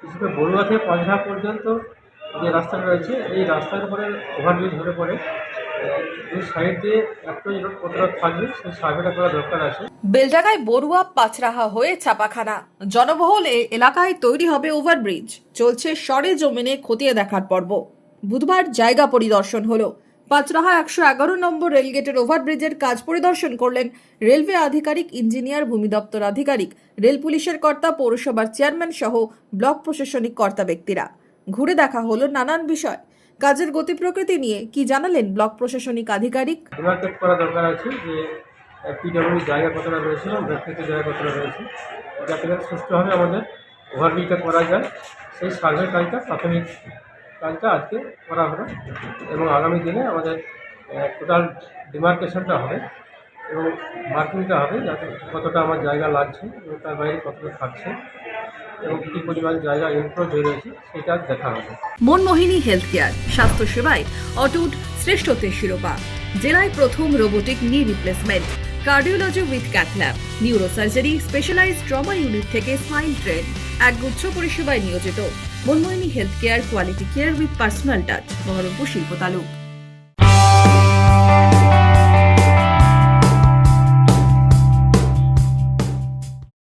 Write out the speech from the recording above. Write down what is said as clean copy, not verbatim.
বিশেষ করে বড়ুয়া থেকে পঞ্চঘাট পর্যন্ত যে রাস্তাটা রয়েছে এই রাস্তার উপরে ওভারব্রিজ হলে পরে দুই সাইড দিয়ে একটু রোড কতটা থাকবে সেই সার্ভেটা করা দরকার আছে। বেলডাঙ্গায় বড়ুয়া পাঁচরাহা হয়ে ছাপাখানা জনবহুল এলাকায় তৈরি হবে ওভারব্রিজ। চলছে সরেজমিনে খতিয়ে দেখার পর্ব। বুধবার জায়গা পরিদর্শন হলো। পাঁচরাহা 111 নম্বর রেলগেটের ওভারব্রিজের কাজ পরিদর্শন করলেন রেলওয়ে আধিকারিক, ইঞ্জিনিয়ার, ভূমি দপ্তর আধিকারিক, রেল পুলিশের কর্তা, পৌরসভার চেয়ারম্যান সহ ব্লক প্রশাসনিক কর্তা ব্যক্তিরা। ঘুরে দেখা হলো নানান বিষয়। কাজের গতি প্রকৃতি নিয়ে কি জানালেন ব্লক প্রশাসনিক আধিকারিক? ডিমার্কেট করা দরকার আছে যে পিডব্লিউ জায়গা কতটা রয়েছে এবং ব্যক্তিগত জায়গা কতটা রয়েছে, যাতে করে সুষ্ঠুভাবে আমাদের ওভারব্রিজটা করা যায়। সেই সার্ভে কাজটা, প্রাথমিক কাজটা আজকে করা হলো এবং আগামী দিনে আমাদের টোটাল ডিমার্কেশনটা হবে এবং মার্কিংটা হবে, যাতে কতটা আমার জায়গা লাগছে এবং তার বাইরে কতটা থাকছে এবং কী পরিমাণ জায়গা এনক্রোচ হয়ে রয়েছে সেটা দেখা হবে। মনমোহিনী হেলথ কেয়ার, স্বাস্থ্য সেবায় অটুট শ্রেষ্ঠত্বের শিরোপা। জেলায় প্রথম robotic knee replacement, cardiology with cath lab, neurosurgery, specialised trauma unit থেকে স্মাইল ট্রেন, একগুচ্ছ পরিষেবায় নিয়োজিত। Manmohini health care, quality care with personal touch, Baharampur শিল্প তালুক।